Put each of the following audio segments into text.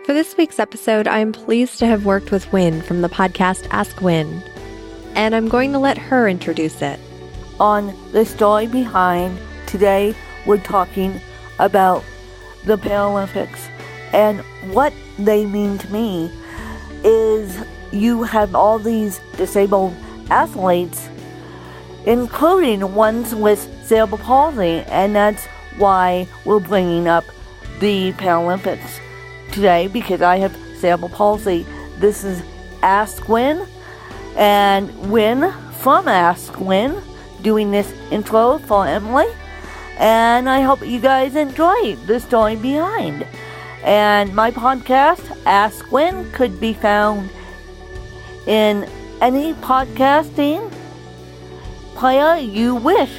For this week's episode, I am pleased to have worked with Wynn from the podcast Ask Wynn, and I'm going to let her introduce it. On the story behind, today we're talking about the Paralympics, and what they mean to me is you have all these disabled athletes, including ones with cerebral palsy, and that's why we're bringing up the Paralympics today, because I have cerebral palsy. This is Ask Wynn, and Wynn from Ask Wynn doing this intro for Emily, and I hope you guys enjoy the story behind. And my podcast, Ask Wynn, could be found in any podcasting player you wish,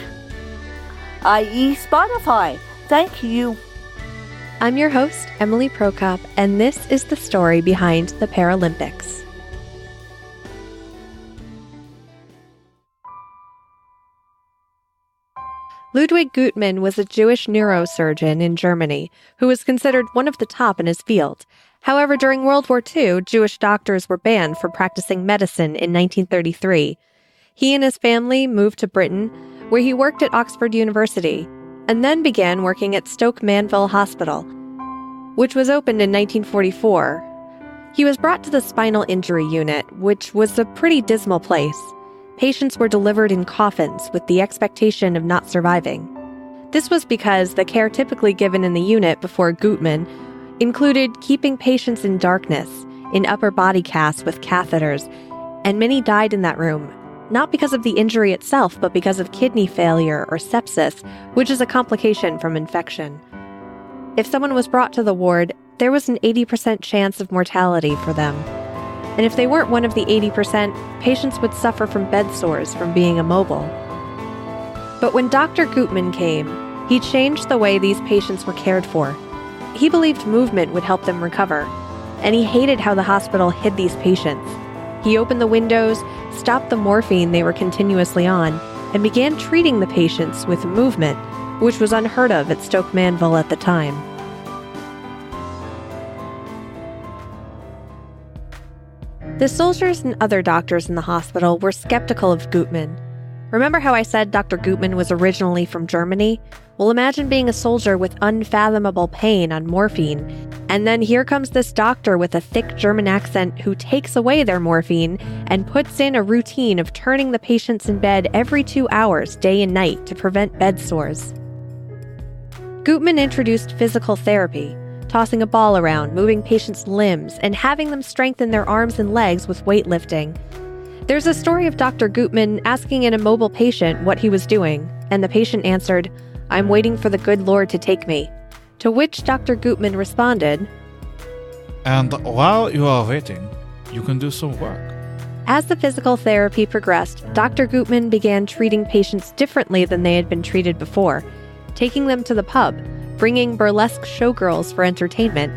i.e. Spotify. Thank you. I'm your host, Emily Prokop, and this is the story behind the Paralympics. Ludwig Guttmann was a Jewish neurosurgeon in Germany who was considered one of the top in his field. However, during World War II, Jewish doctors were banned from practicing medicine in 1933. He and his family moved to Britain, where he worked at Oxford University, and then began working at Stoke Mandeville Hospital, which was opened in 1944. He was brought to the Spinal Injury Unit, which was a pretty dismal place. Patients were delivered in coffins with the expectation of not surviving. This was because the care typically given in the unit before Guttmann included keeping patients in darkness, in upper body casts with catheters, and many died in that room, not because of the injury itself, but because of kidney failure or sepsis, which is a complication from infection. If someone was brought to the ward, there was an 80% chance of mortality for them. And if they weren't one of the 80%, patients would suffer from bed sores from being immobile. But when Dr. Guttmann came, he changed the way these patients were cared for. He believed movement would help them recover, and he hated how the hospital hid these patients. He opened the windows, stopped the morphine they were continuously on, and began treating the patients with movement, which was unheard of at Stoke Mandeville at the time. The soldiers and other doctors in the hospital were skeptical of Guttmann. Remember how I said Dr. Guttmann was originally from Germany? Well, imagine being a soldier with unfathomable pain on morphine, and then here comes this doctor with a thick German accent who takes away their morphine and puts in a routine of turning the patients in bed every 2 hours, day and night, to prevent bed sores. Guttmann introduced physical therapy, tossing a ball around, moving patients' limbs, and having them strengthen their arms and legs with weightlifting. There's a story of Dr. Guttmann asking an immobile patient what he was doing, and the patient answered, "I'm waiting for the good Lord to take me." To which Dr. Guttmann responded, "And while you are waiting, you can do some work." As the physical therapy progressed, Dr. Guttmann began treating patients differently than they had been treated before, taking them to the pub, bringing burlesque showgirls for entertainment,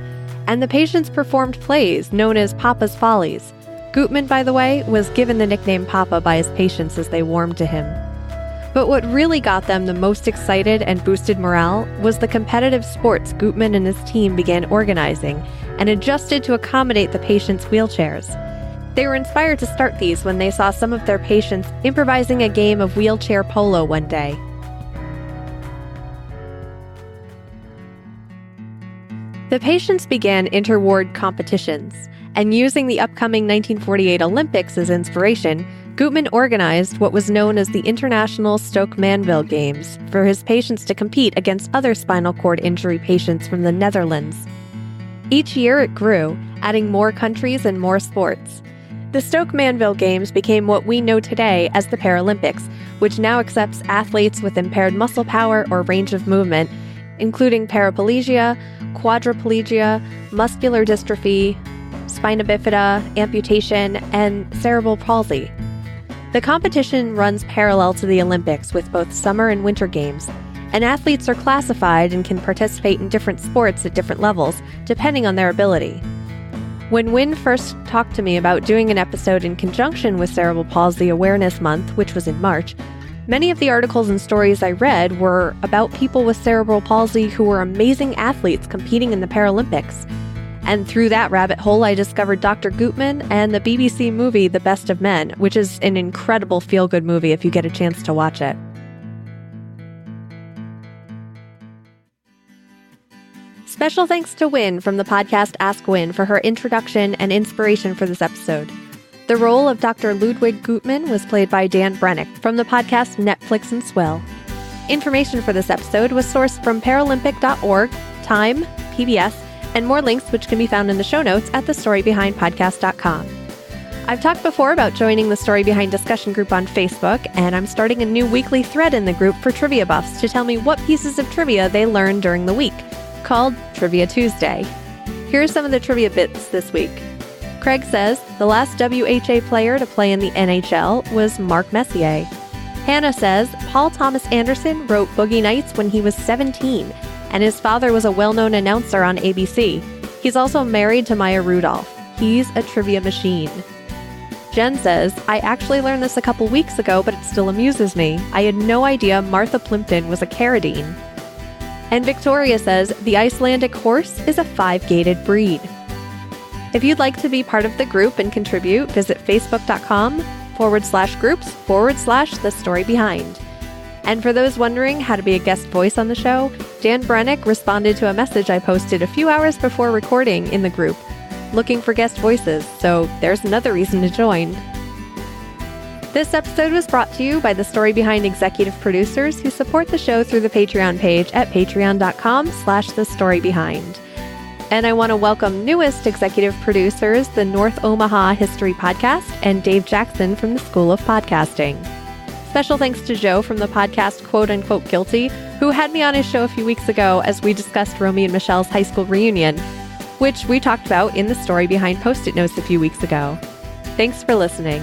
and the patients performed plays known as Papa's Follies. Guttmann, by the way, was given the nickname Papa by his patients as they warmed to him. But what really got them the most excited and boosted morale was the competitive sports Guttmann and his team began organizing and adjusted to accommodate the patients' wheelchairs. They were inspired to start these when they saw some of their patients improvising a game of wheelchair polo one day. The patients began interward competitions, and using the upcoming 1948 Olympics as inspiration, Guttmann organized what was known as the International Stoke Mandeville Games for his patients to compete against other spinal cord injury patients from the Netherlands. Each year it grew, adding more countries and more sports. The Stoke Mandeville Games became what we know today as the Paralympics, which now accepts athletes with impaired muscle power or range of movement, including paraplegia, quadriplegia, muscular dystrophy, spina bifida, amputation, and cerebral palsy. The competition runs parallel to the Olympics with both summer and winter games, and athletes are classified and can participate in different sports at different levels, depending on their ability. When Wynn first talked to me about doing an episode in conjunction with Cerebral Palsy Awareness Month, which was in March, many of the articles and stories I read were about people with cerebral palsy who were amazing athletes competing in the Paralympics. And through that rabbit hole, I discovered Dr. Guttmann and the BBC movie The Best of Men, which is an incredible feel-good movie if you get a chance to watch it. Special thanks to Wynn from the podcast Ask Wynn for her introduction and inspiration for this episode. The role of Dr. Ludwig Guttmann was played by Dan Brenic from the podcast Netflix N Swill. Information for this episode was sourced from Paralympic.org, Time, PBS, and more links which can be found in the show notes at thestorybehindpodcast.com. I've talked before about joining the Story Behind discussion group on Facebook, and I'm starting a new weekly thread in the group for trivia buffs to tell me what pieces of trivia they learned during the week, called Trivia Tuesday. Here are some of the trivia bits this week. Craig says the last WHA player to play in the NHL was Mark Messier. Hannah says Paul Thomas Anderson wrote Boogie Nights when he was 17, and his father was a well-known announcer on ABC. He's also married to Maya Rudolph. He's a trivia machine. Jen says, I actually learned this a couple weeks ago, but it still amuses me. I had no idea Martha Plimpton was a Carradine. And Victoria says, the Icelandic horse is a 5-gated breed. If you'd like to be part of the group and contribute, visit facebook.com/groups/The Story Behind. And for those wondering how to be a guest voice on the show, Dan Brenic responded to a message I posted a few hours before recording in the group, looking for guest voices, so there's another reason to join. This episode was brought to you by the Story Behind executive producers who support the show through the Patreon page at patreon.com/thestorybehind. And I want to welcome newest executive producers, the North Omaha History Podcast and Dave Jackson from the School of Podcasting. Special thanks to Joe from the podcast Quote Unquote Guilty, who had me on his show a few weeks ago as we discussed Romy and Michelle's high school reunion, which we talked about in the Story Behind Post-it notes a few weeks ago. Thanks for listening.